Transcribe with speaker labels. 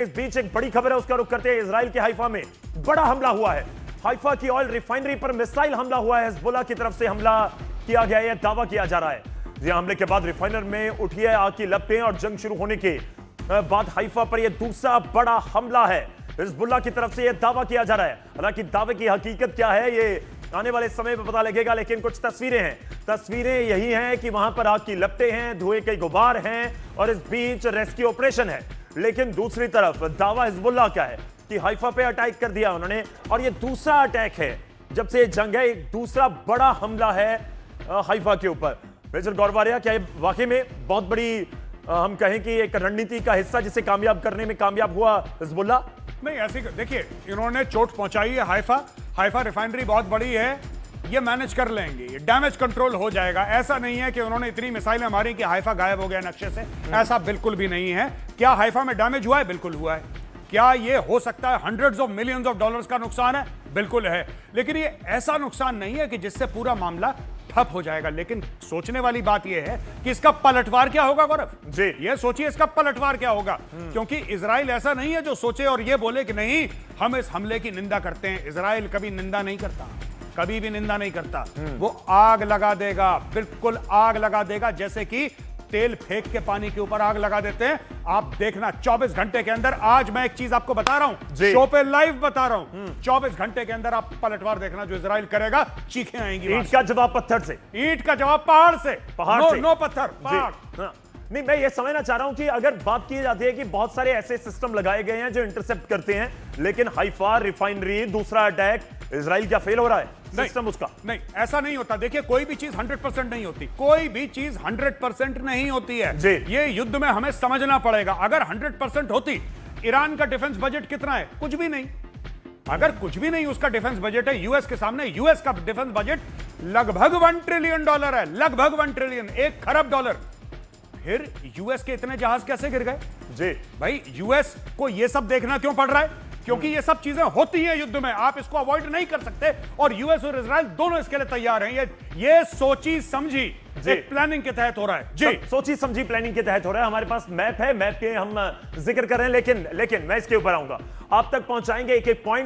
Speaker 1: इस बीच एक बड़ी खबर है, उसका रुख करते हैं। इजराइल के हाइफा में बड़ा हमला हुआ है। हाइफा की ऑयल रिफाइनरी पर मिसाइल हमला हुआ है। हिजबुल्लाह की तरफ से हमला किया गया है, यह दावा किया जा रहा है। यह हमले के बाद रिफाइनर में उठी है आग की लपटें और जंग शुरू होने के बाद हाइफा पर यह दूसरा बड़ा हमला है। हिजबुल्लाह की तरफ से यह दावा किया जा रहा है। हालांकि दावे की हकीकत क्या है ये आने वाले समय में पता लगेगा, लेकिन कुछ तस्वीरें हैं। तस्वीरें यही हैं कि वहां पर आग की लपटें हैं, धुएं के गुबार हैं और इस बीच रेस्क्यू ऑपरेशन है। लेकिन दूसरी तरफ दावा हिजबुल्लाह का है कि हाइफा पे अटैक कर दिया उन्होंने, और ये दूसरा अटैक है जब से जंग है, एक दूसरा बड़ा हमला है हाइफा के ऊपर। मेजर गौरवारिया, क्या ये वाकई में बहुत बड़ी हम कहें कि एक रणनीति का हिस्सा जिसे कामयाब करने में कामयाब हुआ हिजबुल्लाह?
Speaker 2: नहीं, ऐसी देखिए, इन्होंने चोट पहुंचाई है। हाइफा रिफाइनरी बहुत बड़ी है, ये मैनेज कर लेंगे, ये डैमेज कंट्रोल हो जाएगा। ऐसा नहीं है कि उन्होंने इतनी मिसाइलें मारी कि हाइफा गायब हो गया नक्शे से, ऐसा बिल्कुल भी नहीं है। क्या हाइफा में डैमेज हुआ है? बिल्कुल हुआ है। क्या ये हो सकता है hundreds of millions of dollars का नुकसान है? बिल्कुल है। लेकिन ये ऐसा नुकसान नहीं है कि जिससे पूरा मामला ठप हो जाएगा। लेकिन सोचने वाली बात यह है कि इसका पलटवार क्या होगा गौरव जी, ये सोचिए इसका पलटवार क्या होगा। क्योंकि इजराइल ऐसा नहीं है जो सोचे और ये बोले कि नहीं हम इस हमले की निंदा करते हैं। इजराइल कभी निंदा नहीं करता, कभी भी निंदा नहीं करता। वो आग लगा देगा, बिल्कुल आग लगा देगा, जैसे कि तेल फेंक के पानी के ऊपर आग लगा देते हैं। आप देखना 24 घंटे के अंदर, आज मैं एक चीज आपको बता रहा हूं, शो पे लाइव बता रहा हूं, 24 घंटे के अंदर आप पलटवार देखना जो इजराइल करेगा। चीखें आएंगी।
Speaker 1: ईंट का जवाब पत्थर से,
Speaker 2: ईंट का जवाब पहाड़ से, नो पत्थर, पहाड़।
Speaker 1: हाँ। नहीं, मैं ये समझना चाह रहा हूं कि अगर बात की जाती है कि बहुत सारे ऐसे सिस्टम लगाए गए हैं जो इंटरसेप्ट करते हैं, लेकिन हाइफा रिफाइनरी दूसरा अटैक, इजराइल क्या फेल हो रहा है सिस्टम उसका?
Speaker 2: नहीं, ऐसा नहीं होता। देखिए, कोई भी चीज 100% नहीं होती, कोई भी चीज 100% नहीं होती है
Speaker 1: जी।
Speaker 2: ये युद्ध में हमें समझना पड़ेगा। अगर 100% होती, ईरान का डिफेंस बजट कितना है? कुछ भी नहीं। अगर कुछ भी नहीं उसका डिफेंस बजट है, यूएस के सामने यूएस का डिफेंस बजट लगभग $1 ट्रिलियन है, लगभग $1 ट्रिलियन, $1 खरब। फिर यूएस के इतने जहाज कैसे गिर गए? जी भाई, यूएस को यह सब देखना क्यों पड़ रहा है? क्योंकि ये सब चीजें होती हैं युद्ध में, आप इसको अवॉइड नहीं कर सकते। और यूएस और इजराइल दोनों इसके लिए तैयार हैं। ये सोची समझी एक प्लानिंग के तहत हो रहा है जी,
Speaker 1: सोची समझी प्लानिंग के तहत हो रहा है। हमारे पास मैप है, मैप के हम जिक्र कर रहे हैं, लेकिन मैं इसके ऊपर आऊंगा, आप तक पहुंचाएंगे एक एक पॉइंट।